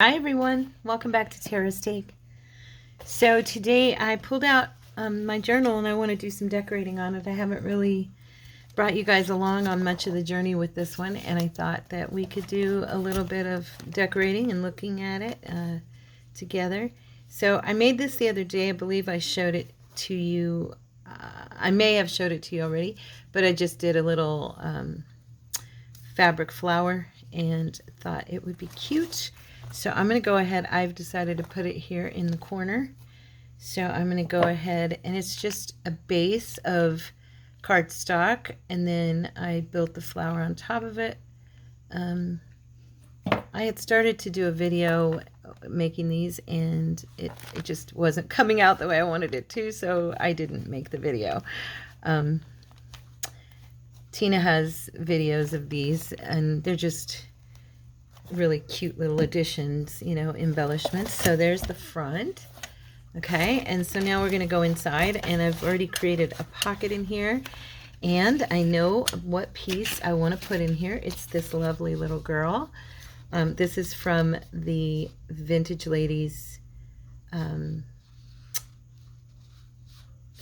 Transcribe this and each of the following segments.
Hi everyone, welcome back to Tara's Take. So today I pulled out my journal and I want to do some decorating on it. I haven't really brought you guys along on much of the journey with this one, and I thought that we could do a little bit of decorating and looking at it together. So I made this the other day. I believe I showed it to you. I may have showed it to you already, but I just did a little fabric flower and thought it would be cute. So I'm going to go ahead. I've decided to put it here in the corner. So I'm going to go ahead, and it's just a base of cardstock, and then I built the flower on top of it. I had started to do a video making these, and it just wasn't coming out the way I wanted it to, so I didn't make the video. Tina has videos of these, and they're just really cute little additions, you know, embellishments. So there's the front. Okay, and so now we're going to go inside, and I've already created a pocket in here, and I know what piece I want to put in here. It's this lovely little girl. This is from the Vintage Ladies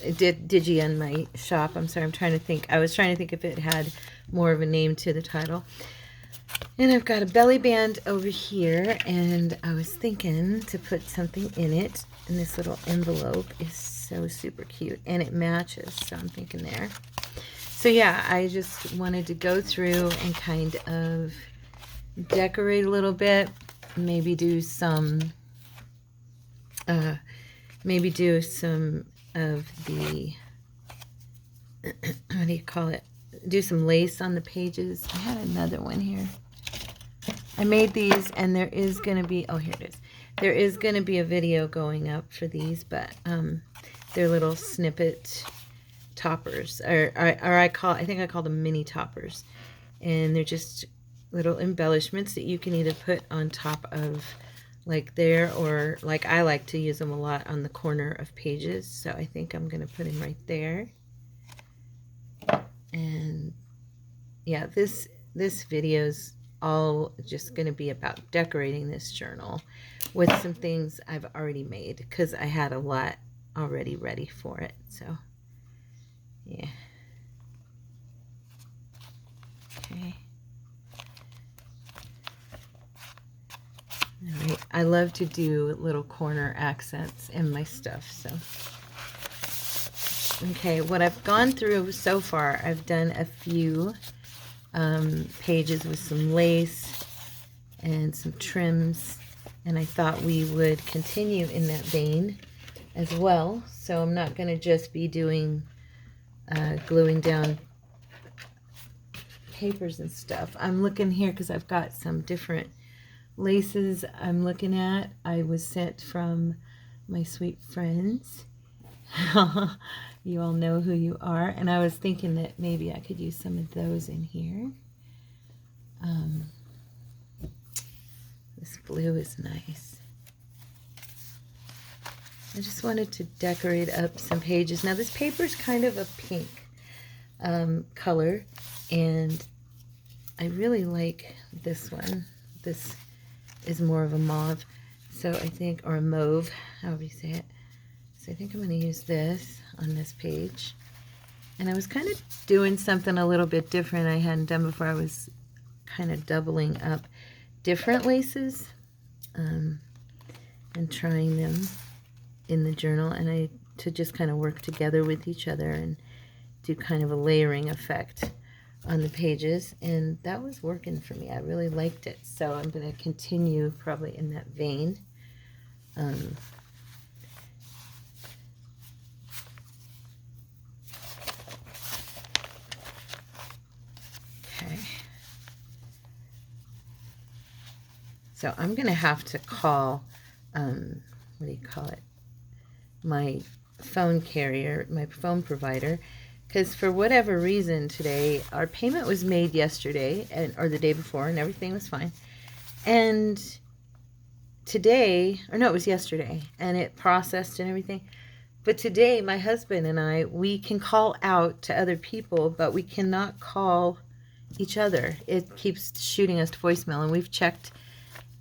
Digi on my shop. I'm sorry, I'm trying to think. I was trying to think if it had more of a name to the title. And I've got a belly band over here, and I was thinking to put something in it, and this little envelope is so super cute, and it matches, so I'm thinking there. So yeah, I just wanted to go through and kind of decorate a little bit, maybe do some of the, what do you call it? Do some lace on the pages. I had another one here. I made these, and there is going to be, oh, here it is. There is going to be a video going up for these, but they're little snippet toppers, or I think I call them mini toppers, and they're just little embellishments that you can either put on top of, like there, or like I like to use them a lot on the corner of pages. So I think I'm going to put them right there. And yeah, this video's all just going to be about decorating this journal with some things I've already made, because I had a lot already ready for it. So yeah, okay. All right, I love to do little corner accents in my stuff. So okay, what I've gone through so far, I've done a few pages with some lace and some trims, and I thought we would continue in that vein as well. So I'm not going to just be doing gluing down papers and stuff. I'm looking here because I've got some different laces I'm looking at. I was sent from my sweet friends. You all know who you are, and I was thinking that maybe I could use some of those in here. This blue is nice. I just wanted to decorate up some pages. Now this paper is kind of a pink color, and I really like this one. This is more of a mauve, so I think, or a mauve, however you say it. So I think I'm going to use this on this page. And I was kind of doing something a little bit different I hadn't done before. I was kind of doubling up different laces and trying them in the journal, and to just kind of work together with each other and do kind of a layering effect on the pages, and that was working for me. I really liked it, so I'm going to continue probably in that vein. Okay, so I'm going to have to call, what do you call it, my phone carrier, my phone provider, because for whatever reason today, our payment was made yesterday, or the day before, and everything was fine. And today, or no, it was yesterday, and it processed and everything. But today, my husband and I, we can call out to other people, but we cannot call each other. It keeps shooting us to voicemail, and we've checked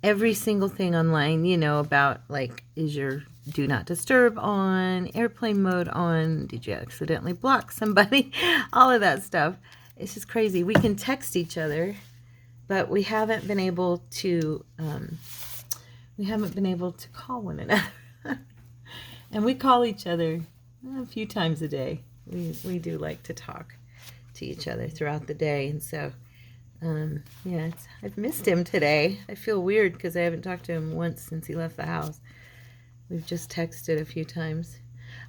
every single thing online, you know, about like, is your do not disturb on, airplane mode on, did you accidentally block somebody, all of that stuff. It's just crazy. We can text each other, but we haven't been able to call one another. And we call each other a few times a day. We do like to talk to each other throughout the day, and so yeah, I've missed him today. I feel weird because I haven't talked to him once since he left the house. We've just texted a few times.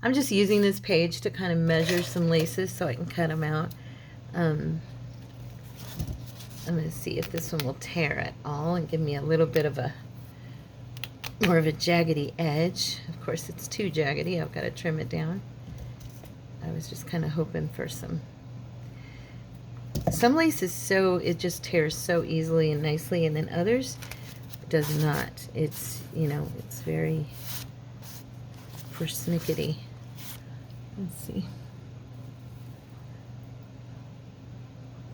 I'm just using this page to kind of measure some laces so I can cut them out. I'm going to see if this one will tear at all and give me a little bit of a more of a jaggedy edge. Of course, it's too jaggedy. I've got to trim it down. I was just kind of hoping for some lace is so, it just tears so easily and nicely, and then others does not. It's, you know, it's very persnickety. Let's see.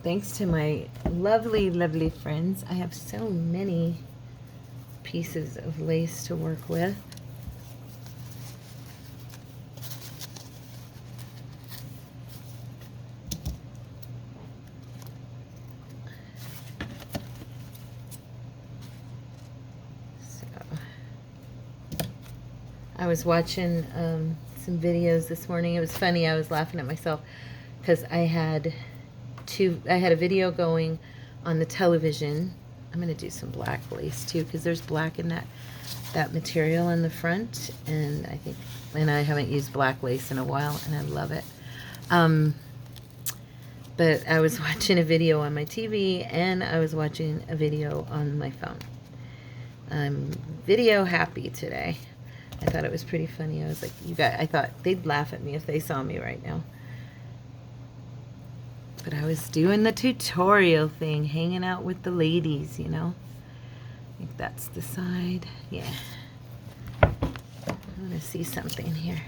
Thanks to my lovely, lovely friends, I have so many pieces of lace to work with. I was watching some videos this morning. It was funny. I was laughing at myself because I had a video going on the television. I'm going to do some black lace too because there's black in that material in the front, and I haven't used black lace in a while, and I love it. But I was watching a video on my TV, and I was watching a video on my phone. I'm video happy today. I thought it was pretty funny. I was like, I thought they'd laugh at me if they saw me right now. But I was doing the tutorial thing, hanging out with the ladies, you know. I think that's the side. Yeah. I want to see something here.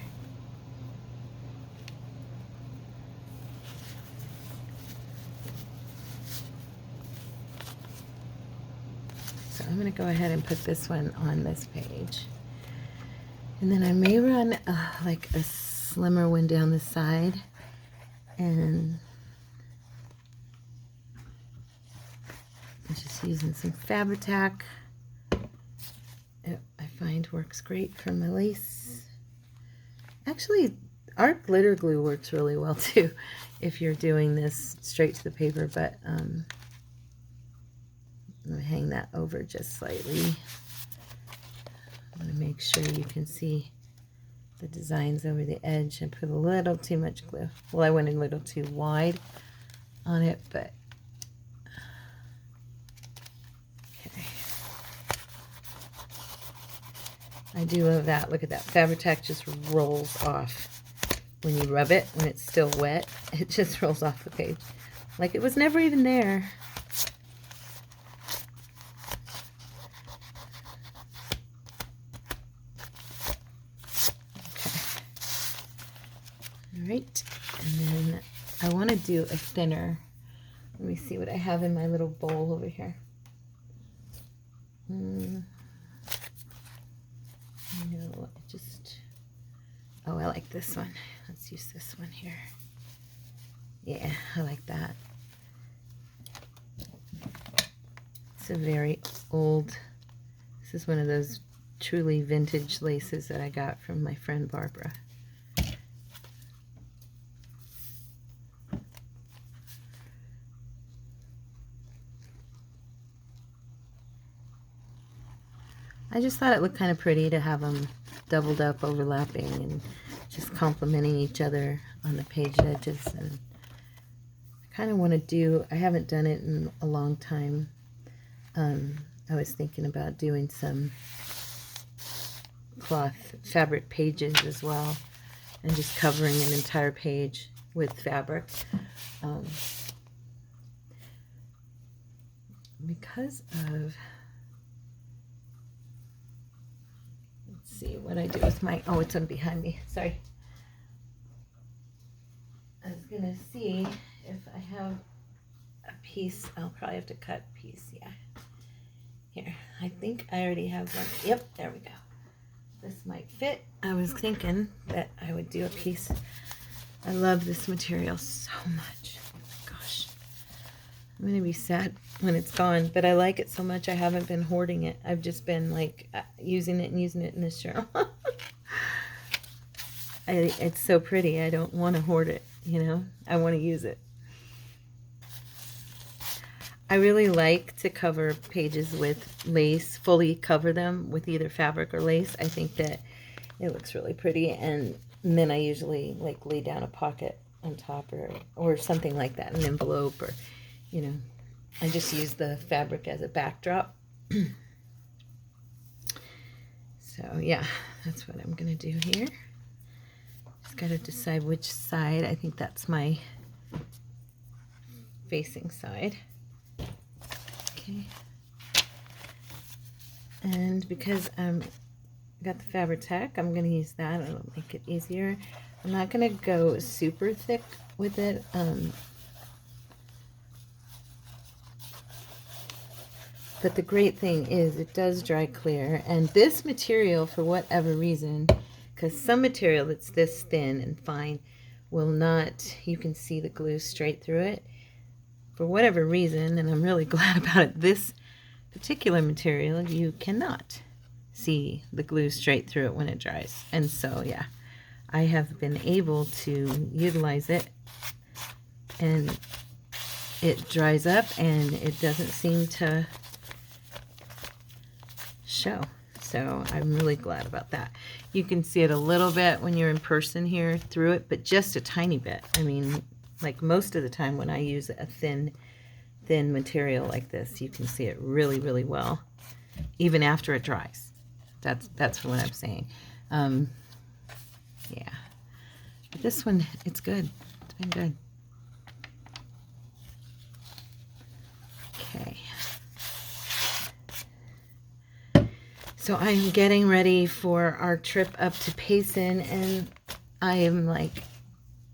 So I'm going to go ahead and put this one on this page. And then I may run like a slimmer one down the side, and I'm just using some Fabri-Tac. I find works great for my lace. Actually, art glitter glue works really well too if you're doing this straight to the paper, but I'm going to hang that over just slightly. I want to make sure you can see the designs over the edge. I put a little too much glue. Well, I went a little too wide on it, but okay. I do love that. Look at that. Fabri-Tac just rolls off when you rub it. When it's still wet, it just rolls off the page like it was never even there. Right, and then I want to do a thinner. Let me see what I have in my little bowl over here. No, oh, I like this one. Let's use this one here. Yeah, I like that. It's a very old, this is one of those truly vintage laces that I got from my friend Barbara. I just thought it looked kind of pretty to have them doubled up, overlapping, and just complementing each other on the page edges. And I kind of want to do, I haven't done it in a long time. I was thinking about doing some cloth fabric pages as well, and just covering an entire page with fabric. Because of, see what I do with my, oh, it's on behind me, sorry. I was gonna see if I have a piece. I'll probably have to cut a piece, yeah. Here, I think I already have one. Yep, there we go. This might fit. I was thinking that I would do a piece. I love this material so much. Oh my gosh. I'm going to be sad when it's gone, but I like it so much I haven't been hoarding it. I've just been like using it in this journal. It's so pretty. I don't want to hoard it, you know. I want to use it. I really like to cover pages with lace, fully cover them with either fabric or lace. I think that it looks really pretty, and then I usually like lay down a pocket on top or something like that, an envelope, or, you know, I just use the fabric as a backdrop. So yeah, that's what I'm going to do here. Just got to decide which side. I think that's my facing side. Okay. And because got the Fabri-Tac, I'm going to use that. It'll make it easier. I'm not going to go super thick with it. But the great thing is it does dry clear. And this material, for whatever reason, because some material that's this thin and fine will not, you can see the glue straight through it. For whatever reason, and I'm really glad about it, this particular material, you cannot see the glue straight through it when it dries. And so, yeah, I have been able to utilize it, and it dries up and it doesn't seem to show. So I'm really glad about that. You can see it a little bit when you're in person here through it, but just a tiny bit. I mean, like most of the time when I use a thin material like this, you can see it really, really well, even after it dries. That's what I'm saying. Yeah. But this one, it's good. It's been good. Okay. So I'm getting ready for our trip up to Payson, and I am like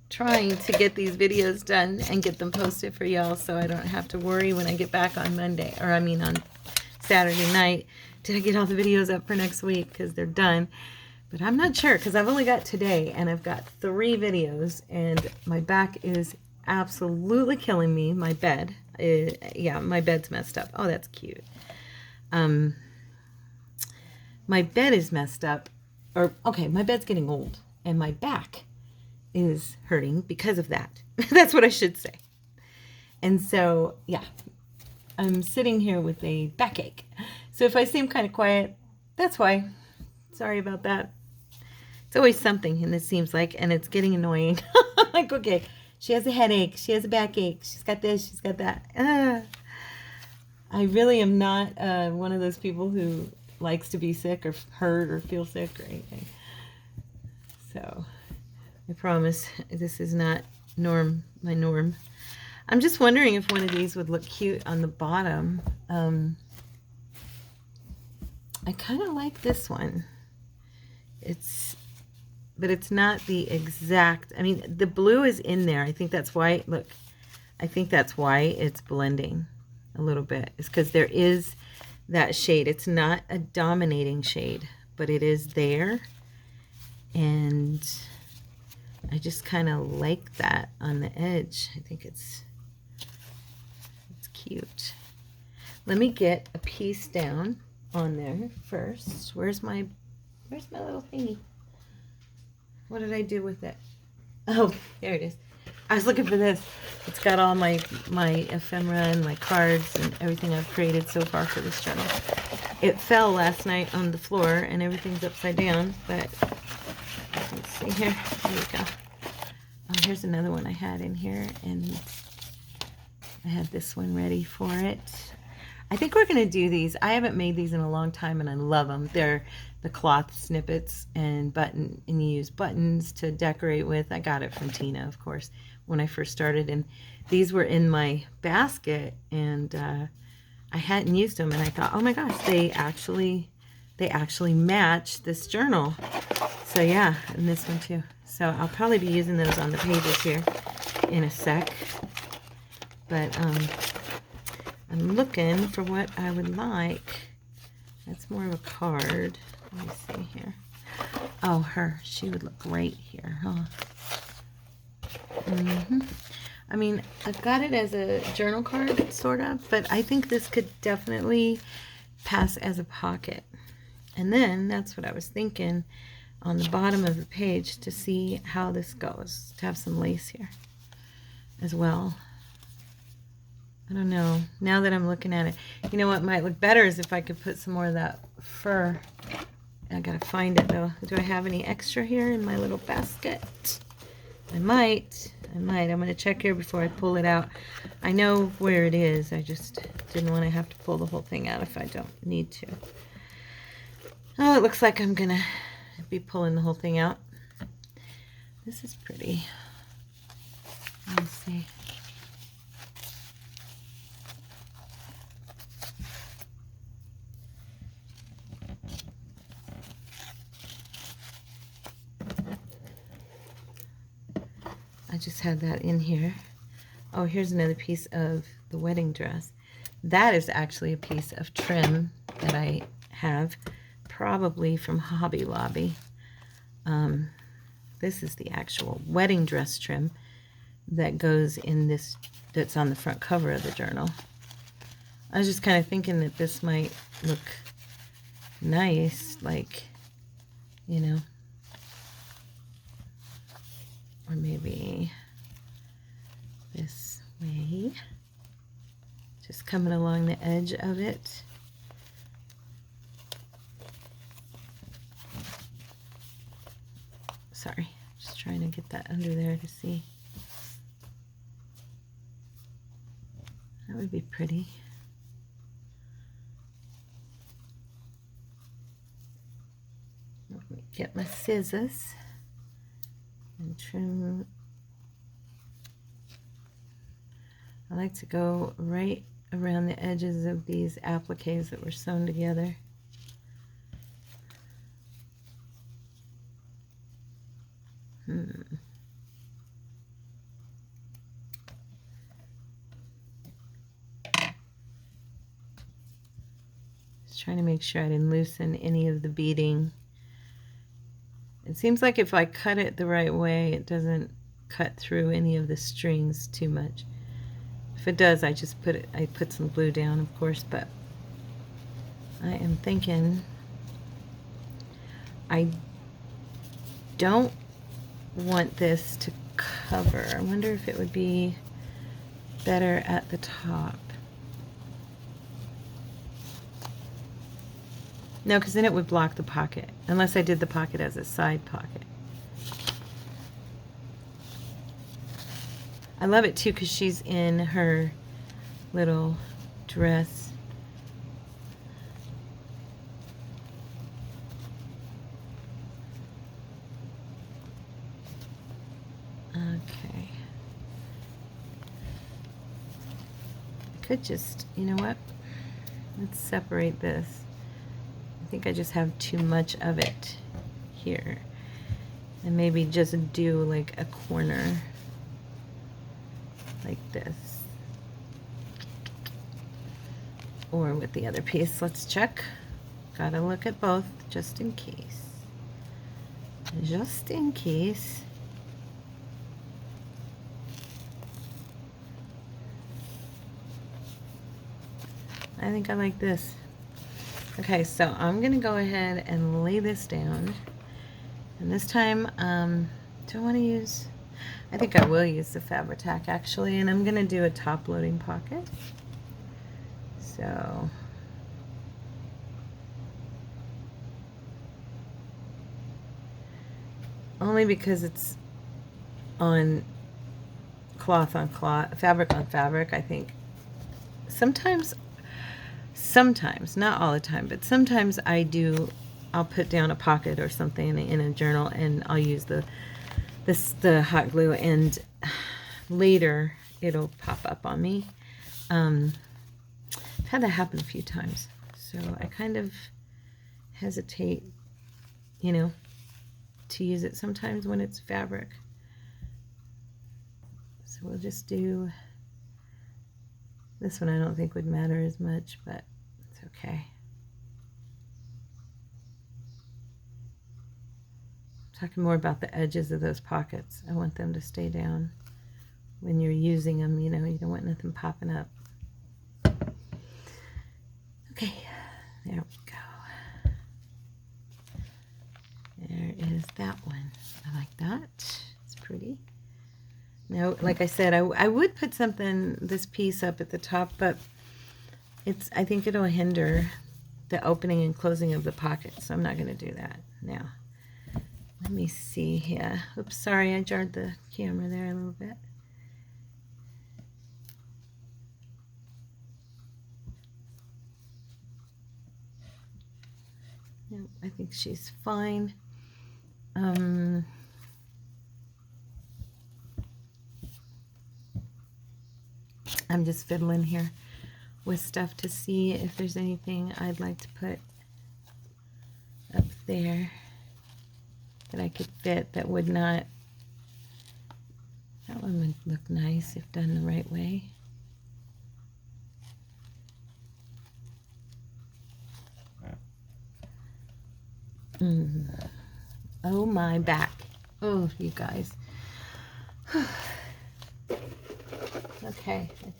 trying to get these videos done and get them posted for y'all, so I don't have to worry when I get back on Monday, or I mean on Saturday night. Did I get all the videos up for next week? Because they're done. But I'm not sure, because I've only got today, and I've got 3 videos, and my back is absolutely killing me. My bed, yeah, my bed's messed up. Oh, that's cute. My bed is messed up, or okay, my bed's getting old, and my back is hurting because of that. That's what I should say. And so, yeah, I'm sitting here with a backache. So if I seem kind of quiet, that's why. Sorry about that. It's always something, and it seems like, and it's getting annoying. I'm like, okay, she has a headache, she has a backache, she's got this, she's got that. I really am not one of those people who likes to be sick or hurt or feel sick or anything. So I promise this is not my norm. I'm just wondering if one of these would look cute on the bottom. I kind of like this one. But it's not the exact, I mean, the blue is in there. I think that's why, look, I think that's why it's blending a little bit. It's because there is that shade. It's not a dominating shade, but it is there. And I just kind of like that on the edge. I think it's cute. Let me get a piece down on there first. Where's my little thingy? What did I do with it? Oh, there it is. I was looking for this. It's got all my ephemera and my cards and everything I've created so far for this journal. It fell last night on the floor and everything's upside down, but let's see here. There we go. Oh, here's another one I had in here, and I had this one ready for it. I think we're going to do these. I haven't made these in a long time, and I love them. They're the cloth snippets, and you use buttons to decorate with. I got it from Tina, of course, when I first started, and these were in my basket, and I hadn't used them, and I thought, oh my gosh, they actually match this journal. So yeah, and this one too. So I'll probably be using those on the pages here in a sec. But I'm looking for what I would like It's more of a card. Let me see here. Oh, her. She would look great here, huh? I mean, I've got it as a journal card, sort of, but I think this could definitely pass as a pocket. And then, that's what I was thinking on the bottom of the page to see how this goes, to have some lace here as well. I don't know. Now that I'm looking at it, you know what might look better is if I could put some more of that fur. I gotta find it though. Do I have any extra here in my little basket? I might. I'm gonna check here before I pull it out. I know where it is. I just didn't want to have to pull the whole thing out if I don't need to. Oh, it looks like I'm gonna be pulling the whole thing out. This is pretty. Let's see. I just had that in here. Oh, here's another piece of the wedding dress. That is actually a piece of trim that I have, probably from Hobby Lobby. This is the actual wedding dress trim that goes in this, that's on the front cover of the journal. I was just kind of thinking that this might look nice, like, you know, or maybe this way, just coming along the edge of it. Sorry, just trying to get that under there to see. That would be pretty. Let me get my scissors and trim. I like to go right around the edges of these appliques that were sewn together. Just trying to make sure I didn't loosen any of the beading. It seems like if I cut it the right way, it doesn't cut through any of the strings too much. If it does, I just put some glue down, of course, but I am thinking I don't want this to cover. I wonder if it would be better at the top. No, because then it would block the pocket, unless I did the pocket as a side pocket. I love it too because she's in her little dress. Okay. I could just, you know what? Let's separate this. I think I just have too much of it here. And maybe just do like a corner like this. Or with the other piece. Let's check. Gotta look at both just in case. Just in case. I think I like this. Okay, so I'm going to go ahead and lay this down. And this time, do I want to use... I think I will use the Fabri-Tac actually, and I'm going to do a top loading pocket. So... only because it's on cloth on cloth, fabric on fabric, I think. Sometimes, not all the time, but sometimes I'll put down a pocket or something in a journal and I'll use the hot glue, and later it'll pop up on me. I've had that happen a few times, so I kind of hesitate, you know, to use it sometimes when it's fabric. So we'll just do this one. I don't think would matter as much, but it's okay. talking more about the edges of those pockets. I want them to stay down when you're using them, you know, you don't want nothing popping up. Okay, there we go. There is that one. I like that. It's pretty. Now, like I said, I would put something, this piece up at the top, but I think it'll hinder the opening and closing of the pocket, so I'm not going to do that now. Let me see here. Oops, sorry, I jarred the camera there a little bit. No, I think she's fine. I'm just fiddling here with stuff to see if there's anything I'd like to put up there that I could fit that would not. That one would look nice if done the right way. Oh, my back. Oh, you guys. Okay, I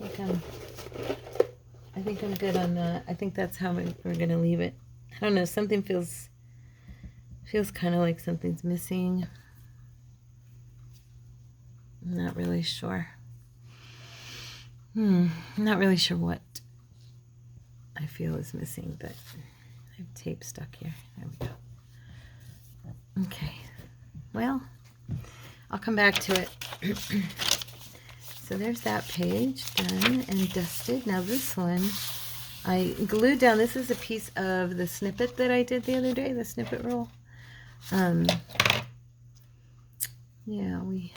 think I'm good on that. I think that's how we're gonna leave it. I don't know, something feels kind of like something's missing. I'm not really sure. I'm not really sure what I feel is missing, but I have tape stuck here. There we go. Okay, well, I'll come back to it. So there's that page done and dusted. Now this one I glued down. This is a piece of the snippet that I did the other day, the snippet roll. Yeah, we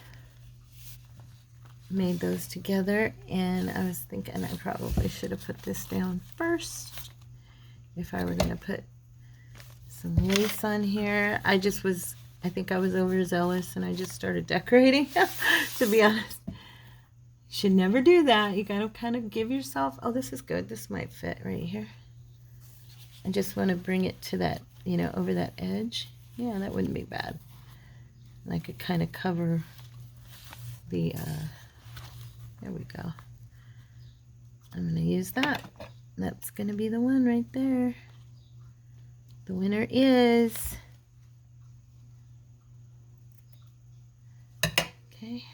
made those together, and I was thinking I probably should have put this down first if I were going to put some lace on here. I think I was overzealous and I just started decorating, to be honest. Should never do that. You gotta kind of give yourself, oh, this is good. This might fit right here. I just want to bring it to that, you know, over that edge. Yeah, that wouldn't be bad. And I could kind of cover the, there we go. I'm going to use that. That's going to be the one right there. The winner is, okay.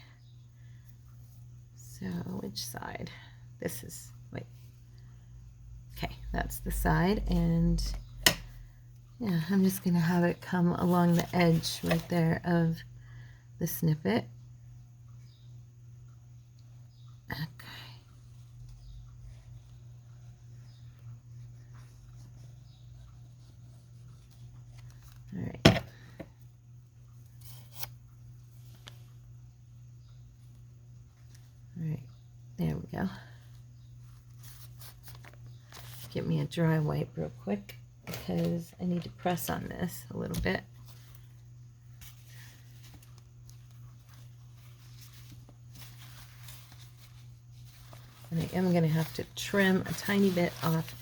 So which side? This is, wait. Okay, that's the side, and yeah, I'm just going to have it come along the edge right there of the snippet. Okay. All right. All right, there we go. Get me a dry wipe real quick because I need to press on this a little bit. And I am going to have to trim a tiny bit off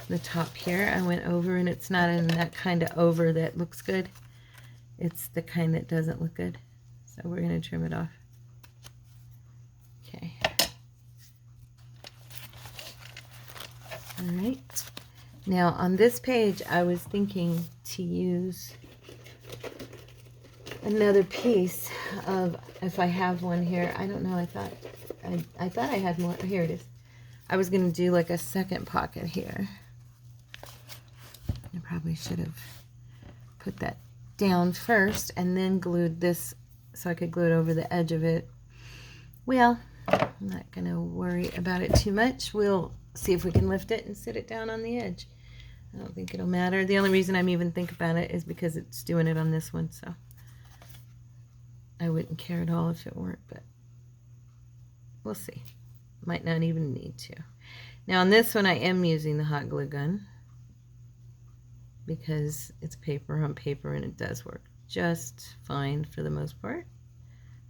the top here. I went over, and it's not in that kind of over that looks good. It's the kind that doesn't look good. So we're going to trim it off. Okay. All right. Now on this page, I was thinking to use another piece of, if I have one here, I don't know, I thought I had more. Here it is. I was going to do like a second pocket here. I probably should have put that down first and then glued this so I could glue it over the edge of it. Well, I'm not going to worry about it too much. We'll see if we can lift it and sit it down on the edge. I don't think it'll matter. The only reason I'm even thinking about it is because it's doing it on this one, so I wouldn't care at all if it weren't, but we'll see. Might not even need to. Now on this one I am using the hot glue gun because it's paper on paper and it does work just fine for the most part.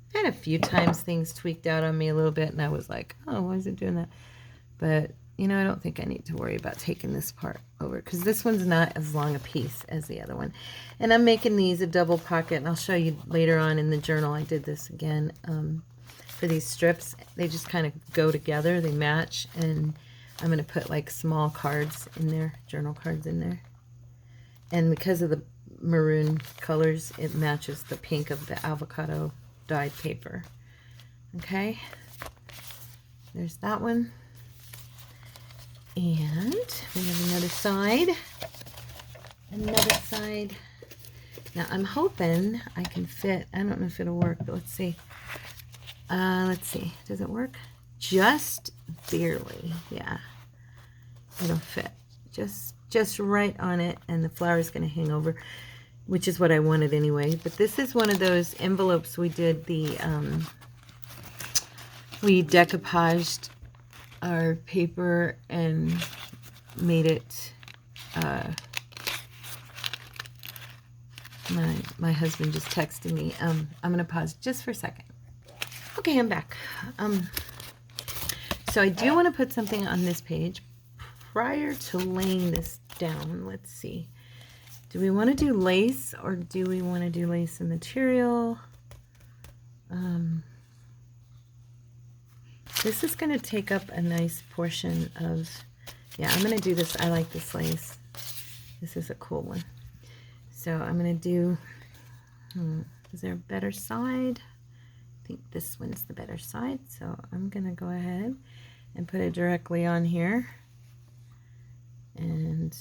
I've had a few times things tweaked out on me a little bit and I was like, oh, why is it doing that? But you know, I don't think I need to worry about taking this part over because this one's not as long a piece as the other one. And I'm making these a double pocket, and I'll show you later on in the journal. I did this again for these strips. They just kind of go together, they match, and I'm going to put like small cards in there, journal cards in there. And because of the maroon colors, it matches the pink of the avocado dyed paper. Okay, there's that one. And we have another side. Another side. Now I'm hoping I can fit, I don't know if it'll work, but let's see. Let's see, does it work? Just barely, yeah. It'll fit. Just right on it, and the flower is going to hang over, which is what I wanted anyway. But this is one of those envelopes we did the, we decoupaged our paper and made it, my husband just texted me. I'm going to pause just for a second. Okay, I'm back. So I do want to put something on this page prior to laying this down. Let's see. Do we want to do lace, or do we want to do lace and material? This is going to take up a nice portion of, yeah, I'm going to do this. I like this lace. This is a cool one. So I'm going to do, is there a better side? I think this one's the better side. So I'm going to go ahead and put it directly on here. And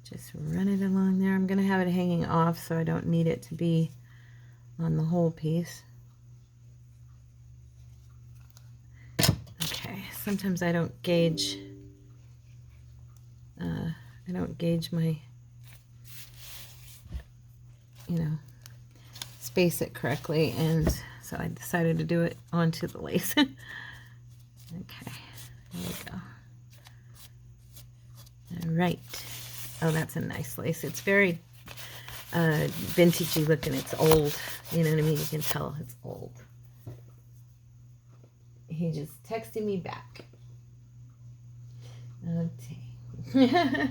just run it along there. I'm going to have it hanging off so I don't need it to be on the whole piece. Okay, sometimes I don't gauge my, you know, space it correctly, and so I decided to do it onto the lace. Okay, there we go. All right. Oh, that's a nice lace. It's very vintagey looking. It's old. You know what I mean? You can tell it's old. He just texted me back. Okay.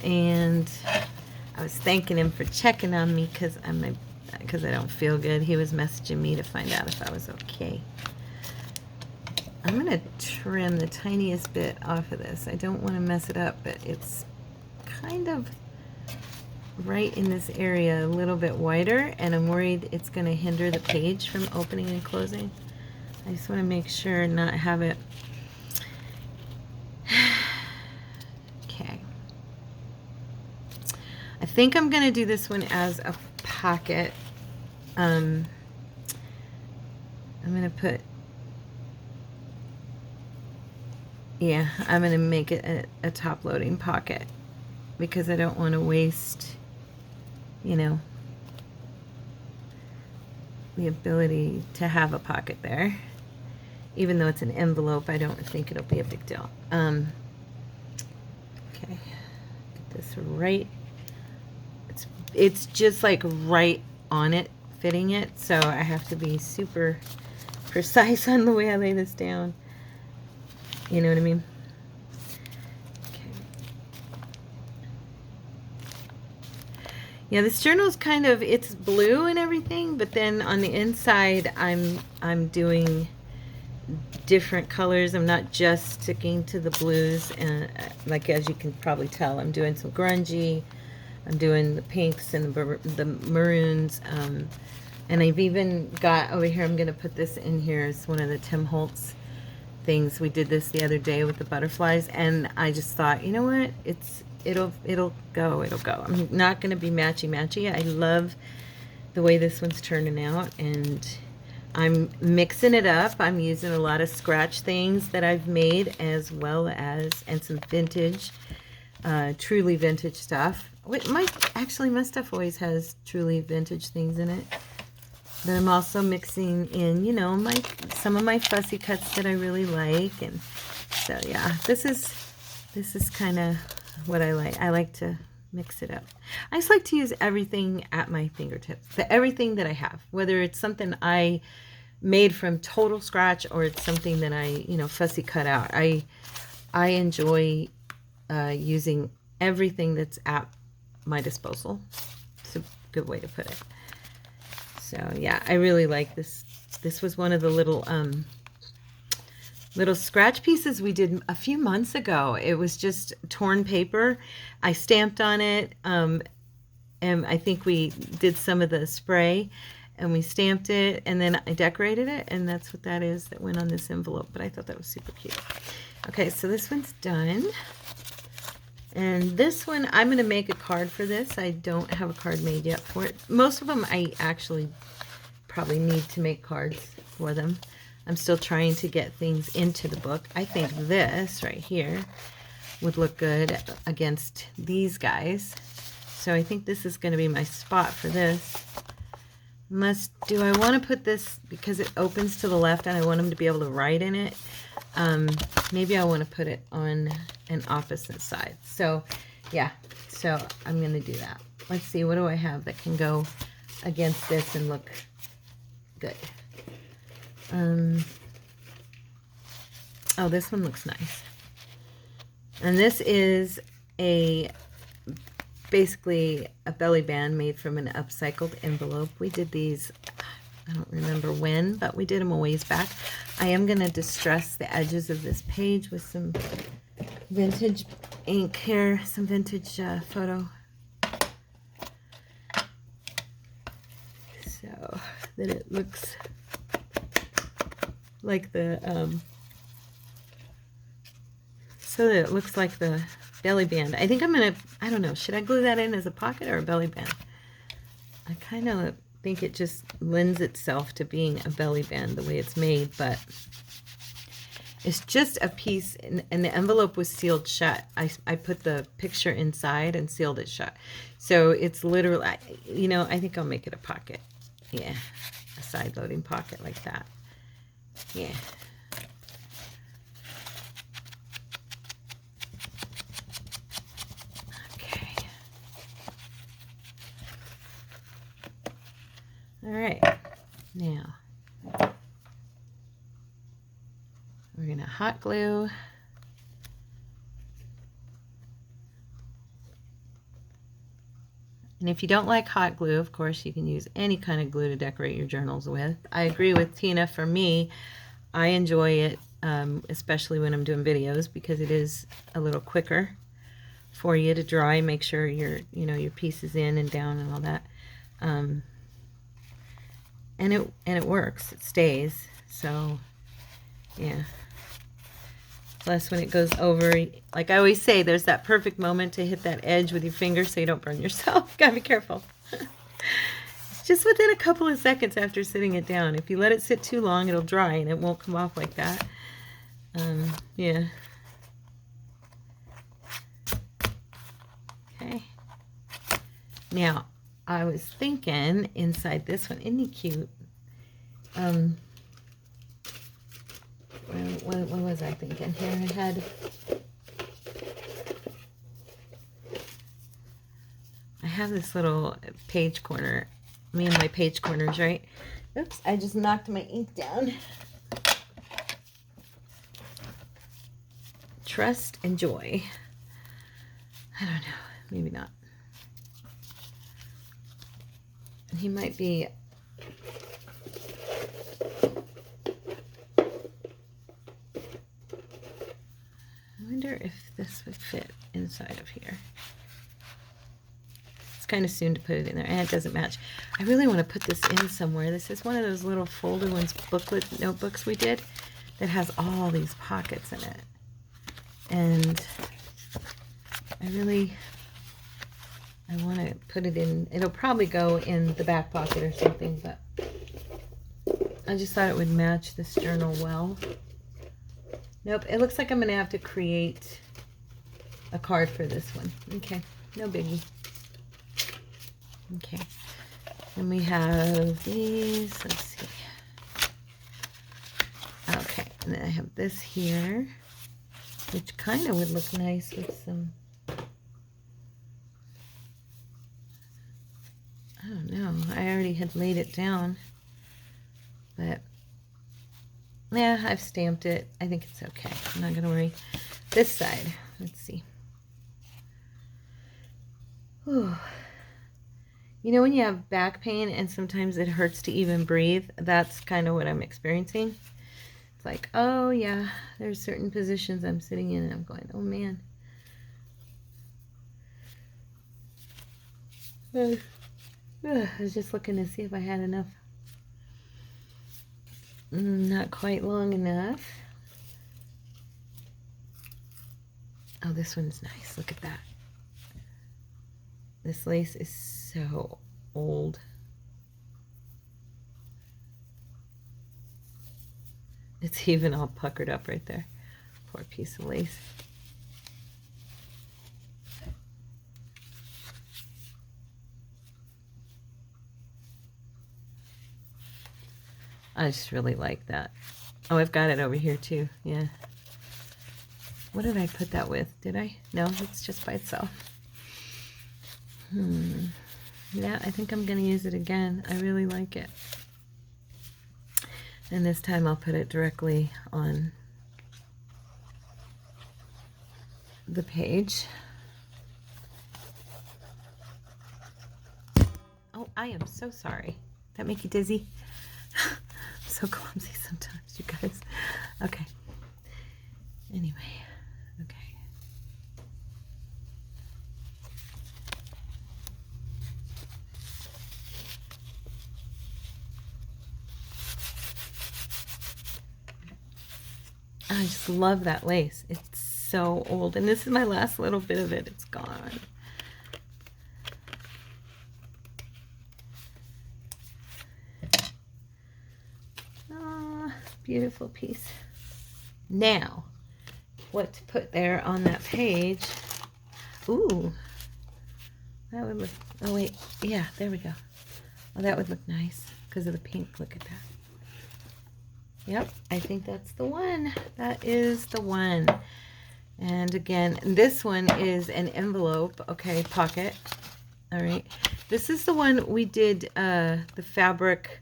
And I was thanking him for checking on me because I don't feel good. He was messaging me to find out if I was okay. I'm going to trim the tiniest bit off of this. I don't want to mess it up, but it's kind of right in this area, a little bit wider, and I'm worried it's going to hinder the page from opening and closing. I just want to make sure and not have it. Okay. I think I'm going to do this one as a pocket. I'm going to put, yeah, I'm going to make it a top loading pocket because I don't want to waste, you know, the ability to have a pocket there. Even though it's an envelope, I don't think it'll be a big deal. Okay, get this right. It's just like right on it, fitting it, so I have to be super precise on the way I lay this down. You know what I mean? Okay. Yeah, this journal's kind of, it's blue and everything, but then on the inside I'm doing different colors. I'm not just sticking to the blues, and like as you can probably tell, I'm doing some grungy, I'm doing the pinks and the maroons, and I've even got over here, I'm going to put this in here as one of the Tim Holtz things. We did this the other day with the butterflies, and I just thought, you know what, it'll go. I'm not going to be matchy. I love the way this one's turning out, and I'm mixing it up. I'm using a lot of scratch things that I've made, as well as, and some vintage, truly vintage stuff. My stuff always has truly vintage things in it. But I'm also mixing in, you know, some of my fussy cuts that I really like, and so yeah, this is kind of what I like. I like to mix it up. I just like to use everything at my fingertips, everything that I have, whether it's something I made from total scratch or it's something that I, you know, fussy cut out. I enjoy using everything that's at my disposal. It's a good way to put it. So yeah, I really like this. This was one of the little scratch pieces we did a few months ago. It was just torn paper. I stamped on it, and I think we did some of the spray, and we stamped it, and then I decorated it, and that's what that is that went on this envelope. But I thought that was super cute. Okay, so this one's done. And this one, I'm going to make a card for this. I don't have a card made yet for it. Most of them I actually probably need to make cards for them. I'm still trying to get things into the book. I think this right here would look good against these guys. So I think this is going to be my spot for this. Unless, do I want to put this, because it opens to the left and I want them to be able to write in it, maybe I want to put it on an opposite side. So yeah, so I'm going to do that. Let's see, what do I have that can go against this and look good? Oh, this one looks nice. And this is basically a belly band made from an upcycled envelope. We did these, I don't remember when, but we did them a ways back. I am going to distress the edges of this page with some vintage ink here, some vintage photo. So that it looks like the, belly band. I think I'm going to, I don't know, should I glue that in as a pocket or a belly band? I kind of think it just lends itself to being a belly band the way it's made, but it's just a piece, and the envelope was sealed shut. I put the picture inside and sealed it shut. So it's literally, you know, I think I'll make it a pocket. Yeah, a side-loading pocket like that. Yeah. Okay. All right. Now, we're going to hot glue. And if you don't like hot glue, of course, you can use any kind of glue to decorate your journals with. I agree with Tina. For me, I enjoy it, especially when I'm doing videos, because it is a little quicker for you to dry. Make sure your piece is in and down and all that. And it works. It stays. So, yeah. Plus, when it goes over, like I always say, there's that perfect moment to hit that edge with your finger so you don't burn yourself. Gotta be careful. It's just within a couple of seconds after sitting it down. If you let it sit too long, it'll dry and it won't come off like that. Yeah. Okay. Now, I was thinking inside this one, isn't he cute? What was I thinking here? I have this little page corner. Me and my page corners, right? Oops, I just knocked my ink down. Trust and joy. I don't know. Maybe not. And he might be... I wonder if this would fit inside of here. It's kind of soon to put it in there, and it doesn't match. I really want to put this in somewhere. This is one of those little folder ones, booklet notebooks we did, that has all these pockets in it. And I want to put it in, it'll probably go in the back pocket or something, but I just thought it would match this journal well. Nope, it looks like I'm going to have to create a card for this one. Okay, no biggie. Okay, and we have these, let's see. Okay, and then I have this here, which kind of would look nice with some, I don't know, I already had laid it down, but Yeah, I've stamped it. I think it's okay. I'm not gonna worry. This side, let's see. Ooh. You know when you have back pain and sometimes it hurts to even breathe? That's kind of what I'm experiencing. It's like, oh yeah, there's certain positions I'm sitting in and I'm going, oh man. I was just looking to see if I had enough. Not quite long enough. Oh, this one's nice. Look at that. This lace is so old. It's even all puckered up right there. Poor piece of lace. I just really like that. Oh, I've got it over here too. Yeah. What did I put that with? Did I? No, it's just by itself. Yeah, I think I'm going to use it again. I really like it. And this time I'll put it directly on the page. Oh, I am so sorry. That make you dizzy? I'm so clumsy sometimes, you guys. Okay. Anyway, okay. I just love that lace. It's so old. And this is my last little bit of it. It's gone. Ah, beautiful piece. Now, what to put there on that page? Ooh, that would look, oh wait, yeah, there we go. Oh, that would look nice because of the pink. Look at that. Yep, I think that's the one. That is the one. And again, this one is an envelope, okay, pocket. All right, this is the one we did the fabric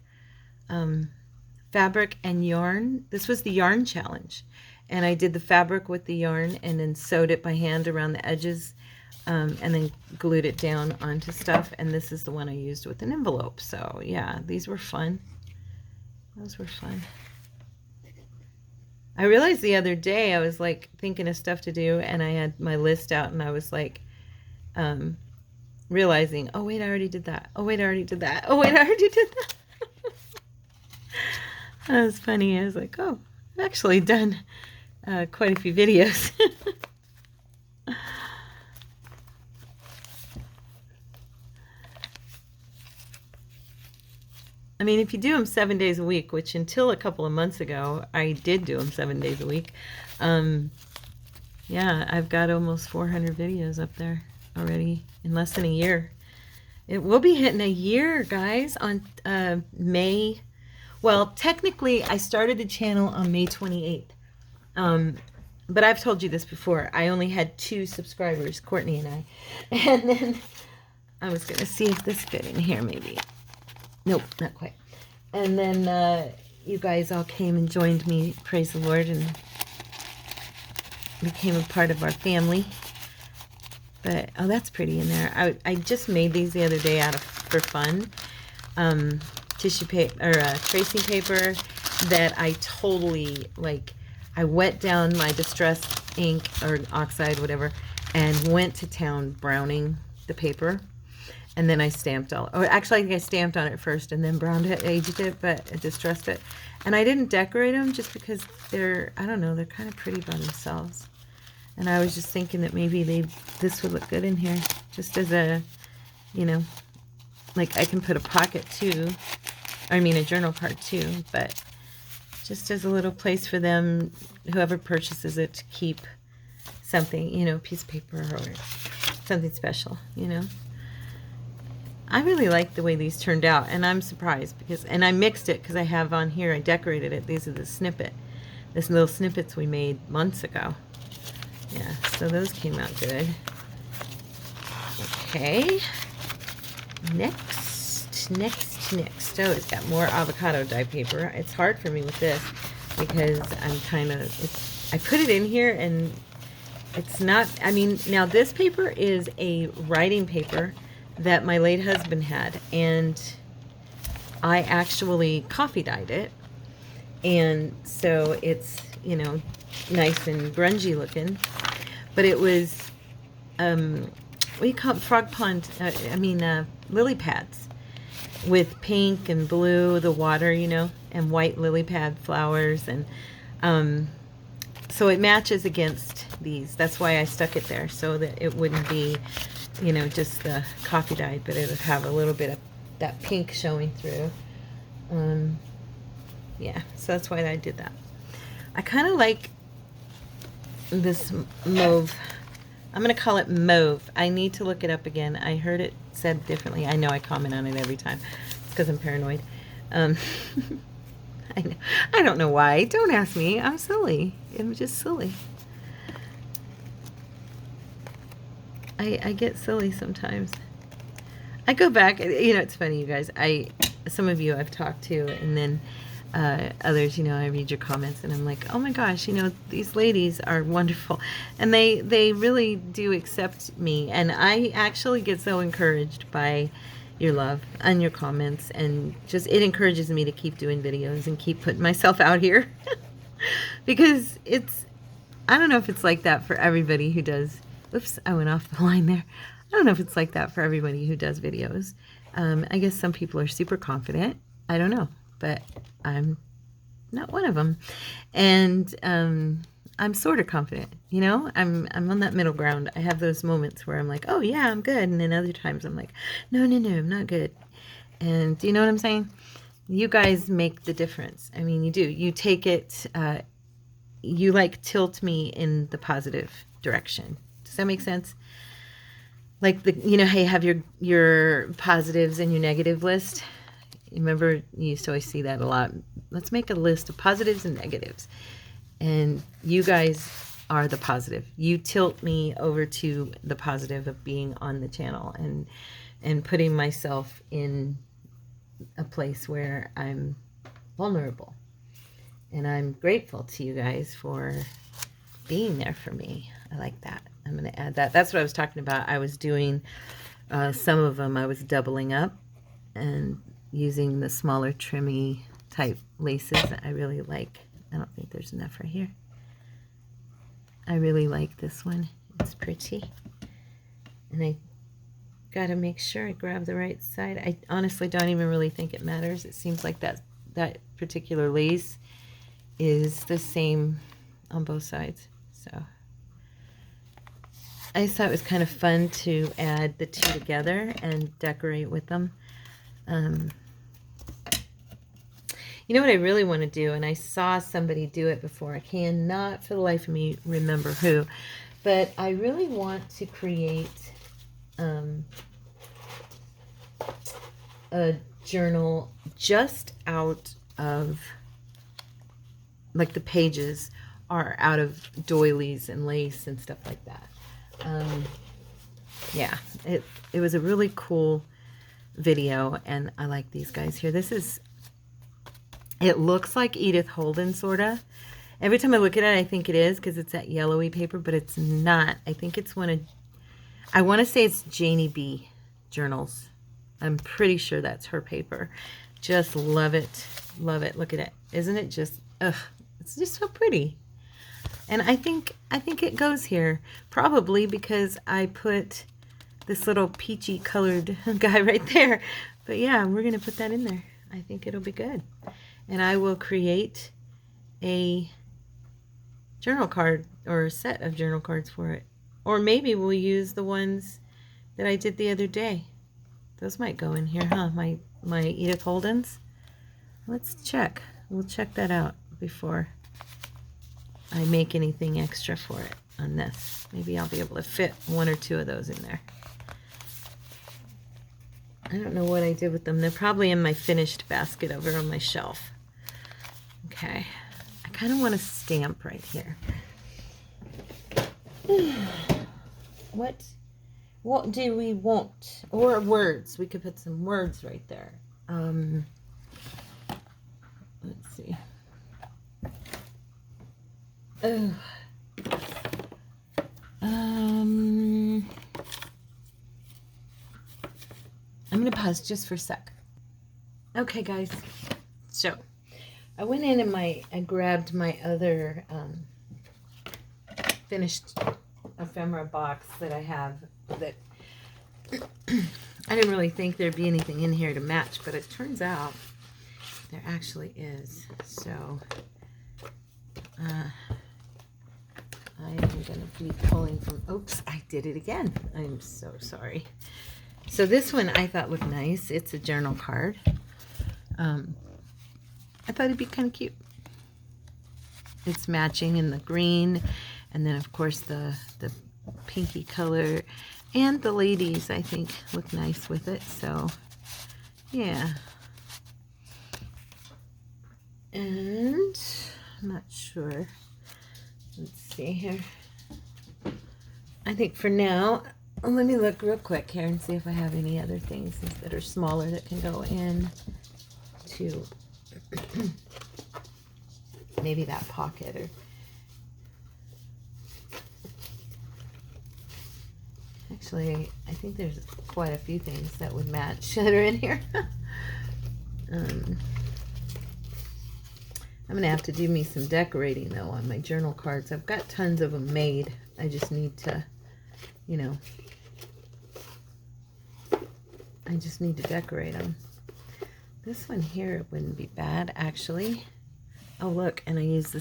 and yarn. This was the yarn challenge, and I did the fabric with the yarn and then sewed it by hand around the edges, and then glued it down onto stuff. And this is the one I used with an envelope. So yeah, these were fun. Those were fun. I realized the other day I was like thinking of stuff to do, and I had my list out, and I was like realizing, oh wait, I already did that. Oh wait, I already did that. Oh wait, I already did that. That was funny. I was like, oh, I've actually done quite a few videos. I mean, if you do them 7 days a week, which until a couple of months ago, I did do them 7 days a week. Yeah, I've got almost 400 videos up there already in less than a year. It will be hitting a year, guys, on May. Well, technically, I started the channel on May 28th. But I've told you this before. I only had 2 subscribers, Courtney and I. And then I was going to see if this fit in here, maybe. Nope, not quite. And then you guys all came and joined me, praise the Lord, and became a part of our family. But, oh, that's pretty in there. I just made these the other day for fun. Tissue paper, or tracing paper that I totally, like, I wet down my distress ink or oxide, whatever, and went to town browning the paper. And then I stamped actually I think I stamped on it first and then browned it, aged it, but distressed it. And I didn't decorate them just because they're, I don't know, they're kind of pretty by themselves. And I was just thinking that maybe this would look good in here, just as a, you know, like I can put a pocket too, I mean a journal card too, but just as a little place for them, whoever purchases it, to keep something, you know, piece of paper or something special, you know. I really like the way these turned out, and I'm surprised because, and I mixed it because I have on here, I decorated it. These are this little snippets we made months ago. Yeah, so those came out good. Okay, next. Oh, it's got more avocado dye paper. It's hard for me with this. because I'm kind of, I put it in here and it's not, I mean, now this paper is a writing paper that my late husband had, and I actually coffee dyed it. And so it's, you know, nice and grungy looking. But it was, what do you call it? Frog pond, lily pads with pink and blue, the water, you know, and white lily pad flowers. And so it matches against these. That's why I stuck it there, so that it wouldn't be, you know, just the coffee dyed, but it would have a little bit of that pink showing through. Yeah, so that's why I did that. I kind of like this mauve. I'm going to call it mauve. I need to look it up again. I heard it said differently. I know I comment on it every time. It's because I'm paranoid. I know. I don't know why. Don't ask me. I'm silly. I'm just silly. I get silly sometimes. I go back. You know, it's funny, you guys. Some of you I've talked to, and then others, you know, I read your comments and I'm like, oh my gosh, you know, these ladies are wonderful, and they really do accept me, and I actually get so encouraged by your love and your comments, and just it encourages me to keep doing videos and keep putting myself out here because it's, I don't know if it's like that for everybody who does, oops, I went off the line there. I don't know if it's like that for everybody who does videos. I guess some people are super confident. I don't know, but I'm not one of them. And I'm sort of confident, you know? I'm on that middle ground. I have those moments where I'm like, oh yeah, I'm good. And then other times I'm like, no, I'm not good. And do you know what I'm saying? You guys make the difference. I mean, you do. You take it, you like tilt me in the positive direction. Does that make sense? Like you know, hey, have your positives and your negative list. Remember, you used to always see that a lot. Let's make a list of positives and negatives. And you guys are the positive. You tilt me over to the positive of being on the channel and putting myself in a place where I'm vulnerable. And I'm grateful to you guys for being there for me. I like that. I'm going to add that. That's what I was talking about. I was doing some of them. I was doubling up and using the smaller trimmy type laces that I really like. I don't think there's enough right here. I really like this one. It's pretty. And I got to make sure I grab the right side. I honestly don't even really think it matters. It seems like that particular lace is the same on both sides. So I just thought it was kind of fun to add the two together and decorate with them. You know what I really want to do, and I saw somebody do it before. I cannot for the life of me remember who, but I really want to create a journal just out of, like the pages are out of doilies and lace and stuff like that. Yeah, it was a really cool video, and I like these guys here. This is, it looks like Edith Holden, sort of. Every time I look at it, I think it is, because it's that yellowy paper, but it's not. I think it's one of, I want to say it's Janie B. Journals. I'm pretty sure that's her paper. Just love it. Love it. Look at it. Isn't it just, ugh, it's just so pretty. And I think it goes here, probably because I put this little peachy colored guy right there. But yeah, we're going to put that in there. I think it'll be good. And I will create a journal card or a set of journal cards for it. Or maybe we'll use the ones that I did the other day. Those might go in here, huh? My Edith Holdens. Let's check. We'll check that out before I make anything extra for it on this. Maybe I'll be able to fit one or two of those in there. I don't know what I did with them. They're probably in my finished basket over on my shelf. Okay. I kind of want a stamp right here. What do we want? Or words. We could put some words right there. Let's see. Oh. I'm going to pause just for a sec. Okay, guys. So, I went in and I grabbed my other finished ephemera box that I have that I didn't really think there'd be anything in here to match, but it turns out there actually is. So, I am going to be pulling from, oops, I did it again. I'm so sorry. So this one I thought looked nice. It's a journal card. I thought it'd be kind of cute. It's matching in the green, and then of course the pinky color, and the ladies I think look nice with it. So yeah. And I'm not sure. Let's see here. I think for now, let me look real quick here and see if I have any other things that are smaller that can go in to maybe that pocket. Or actually, I think there's quite a few things that would match that are in here. I'm gonna have to do me some decorating though on my journal cards. I've got tons of them made. I just need to, you know, I just need to decorate them. This one here wouldn't be bad, actually. Oh, look, and I use the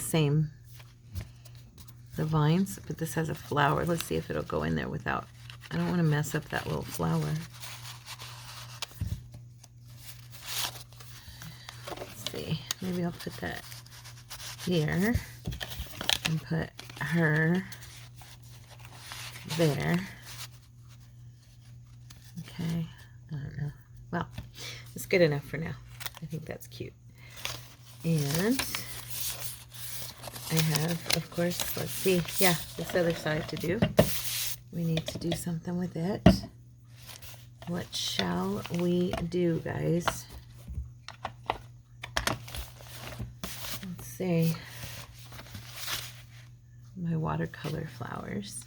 vines, but this has a flower. Let's see if it'll go in there without, I don't want to mess up that little flower. Let's see, maybe I'll put that here and put her there. Okay, I don't know. Well, it's good enough for now. I think that's cute. And I have, of course, let's see, yeah, this other side to do. We need to do something with it. What shall we do, guys? Let's see. My watercolor flowers.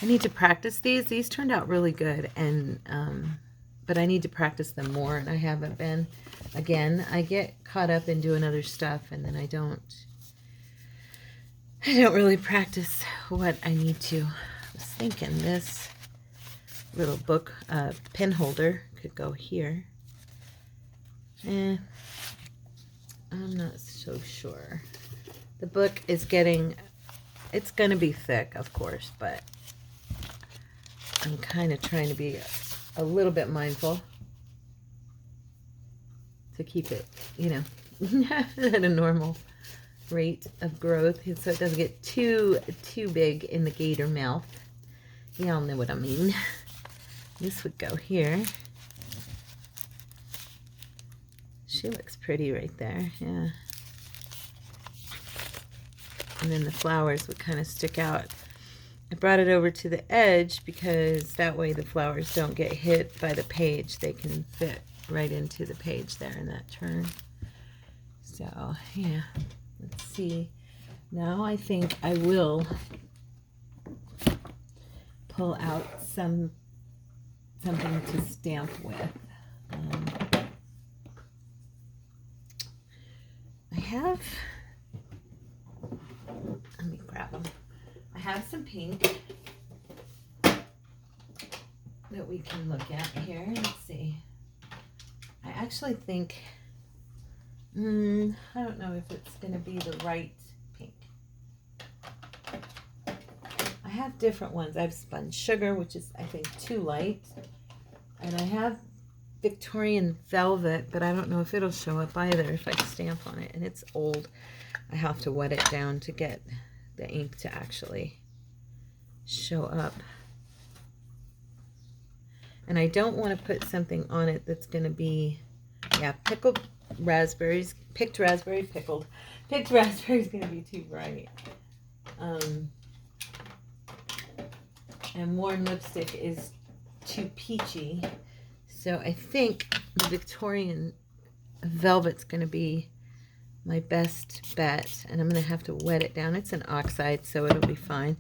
I need to practice these. These turned out really good, and but I need to practice them more, and I haven't been. Again, I get caught up in doing other stuff, and then I don't really practice what I need to. I was thinking this little book pen holder could go here. I'm not so sure. The book is getting, it's going to be thick, of course, but I'm kind of trying to be a little bit mindful to keep it, you know, at a normal rate of growth, so it doesn't get too big in the gator mouth. Y'all know what I mean. This would go here. She looks pretty right there, yeah. And then the flowers would kind of stick out. I brought it over to the edge because that way the flowers don't get hit by the page. They can fit right into the page there in that turn. So, yeah. Let's see. Now I think I will pull out something to stamp with. I have, let me grab them. I have some pink that we can look at here. Let's see. I actually think, I don't know if it's going to be the right pink. I have different ones. I have Spun Sugar, which is, I think, too light. And I have Victorian Velvet, but I don't know if it'll show up either if I stamp on it. And it's old. I have to wet it down to get the ink to actually show up. And I don't want to put something on it that's going to be, yeah, pickled raspberries, picked raspberry, pickled. Picked raspberry is going to be too bright. And worn lipstick is too peachy. So I think the Victorian Velvet's going to be my best bet, and I'm going to have to wet it down. It's an oxide, so it'll be fine.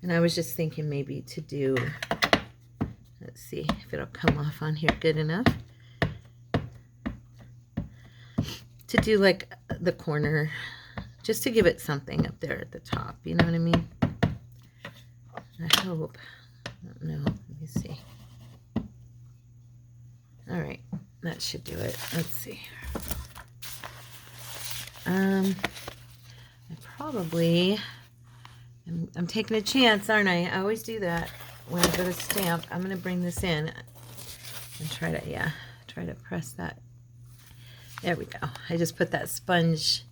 And I was just thinking maybe to do, let's see if it'll come off on here good enough. To do like the corner, just to give it something up there at the top, you know what I mean? I hope. I don't know. Let me see. All right, that should do it. Let's see. I probably, I'm taking a chance, aren't I? I always do that when I go to stamp. I'm going to bring this in and try to press that. There we go. I just put that spongy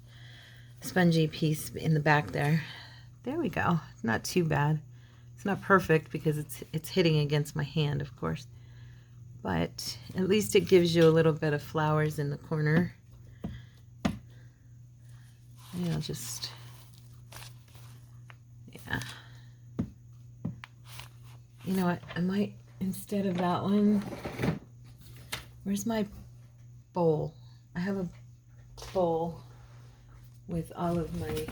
piece in the back there. There we go. Not too bad. It's not perfect because it's hitting against my hand, of course. But at least it gives you a little bit of flowers in the corner. Maybe I'll just, yeah. You know what? I might, instead of that one, where's my bowl? I have a bowl with all of my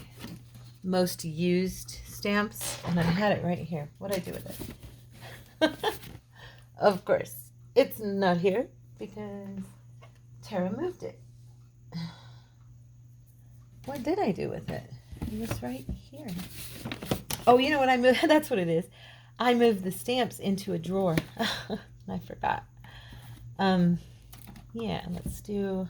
most used stamps, and I had it right here. What'd I do with it? Of course, it's not here because Tara moved it. What did I do with it? It was right here. Oh, you know what I moved? That's what it is. I moved the stamps into a drawer. I forgot. Yeah, let's do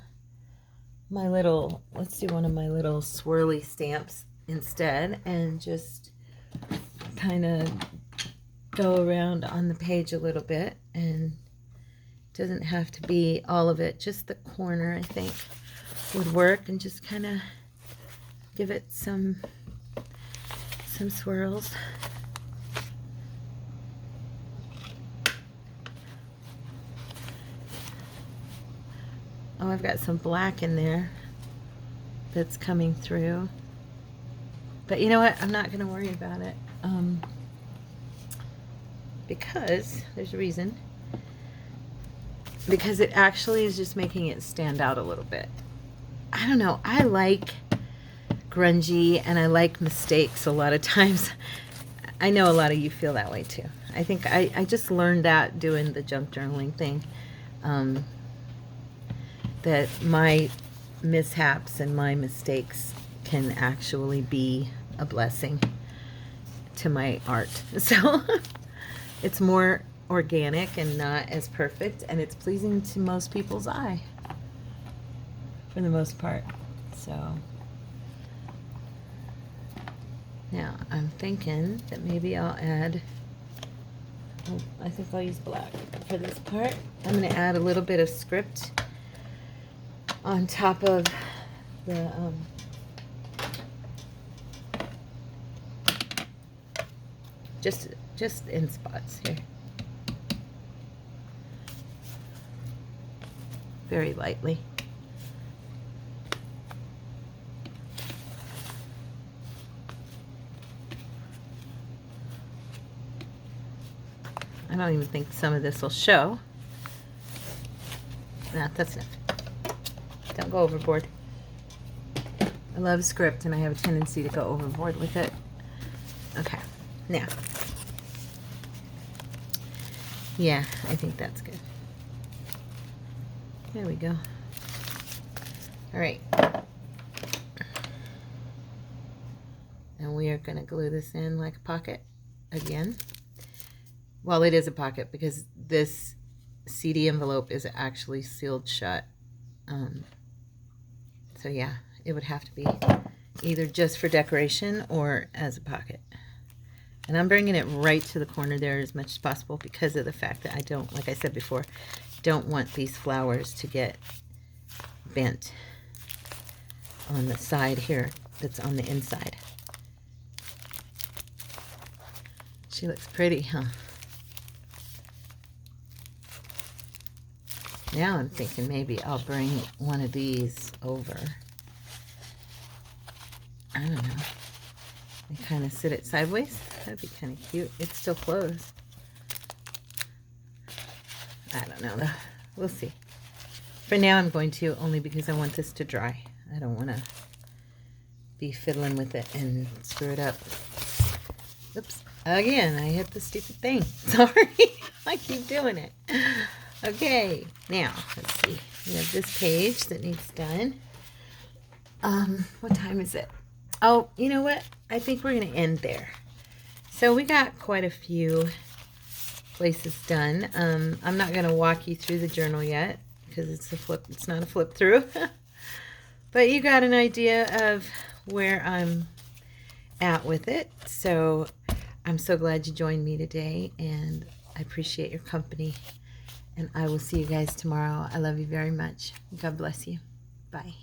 one of my little swirly stamps instead, and just kind of go around on the page a little bit, and it doesn't have to be all of it, just the corner I think would work, and just kind of give it some swirls. Oh, I've got some black in there that's coming through. But you know what? I'm not going to worry about it. Because there's a reason. Because it actually is just making it stand out a little bit. I don't know. I like grungy and I like mistakes a lot of times. I know a lot of you feel that way too. I think I just learned that doing the junk journaling thing. That my mishaps and my mistakes can actually be a blessing to my art. So it's more organic and not as perfect, and it's pleasing to most people's eye for the most part. So now I'm thinking that maybe I'll add, I think I'll use black for this part. I'm going to add a little bit of script on top of the just in spots here, very lightly. I don't even think some of this will show. Nah, that's enough. Don't go overboard. I love script and I have a tendency to go overboard with it. Okay, now. Yeah, I think that's good. There we go. All right. And we are going to glue this in like a pocket again. Well, it is a pocket because this CD envelope is actually sealed shut. So yeah, it would have to be either just for decoration or as a pocket. And I'm bringing it right to the corner there as much as possible because of the fact that I don't, like I said before, don't want these flowers to get bent on the side here that's on the inside. She looks pretty, huh? Now I'm thinking maybe I'll bring one of these over. I don't know. And kind of sit it sideways. That'd be kind of cute. It's still closed. I don't know though. We'll see. For now I'm going to, only because I want this to dry. I don't want to be fiddling with it and screw it up. Oops. Again, I hit the stupid thing. Sorry. I keep doing it. Okay. Now, let's see. We have this page that needs done. What time is it? Oh, you know what? I think we're going to end there. So we got quite a few places done. I'm not going to walk you through the journal yet because it's not a flip through. But you got an idea of where I'm at with it. So I'm so glad you joined me today, and I appreciate your company. And I will see you guys tomorrow. I love you very much. God bless you. Bye.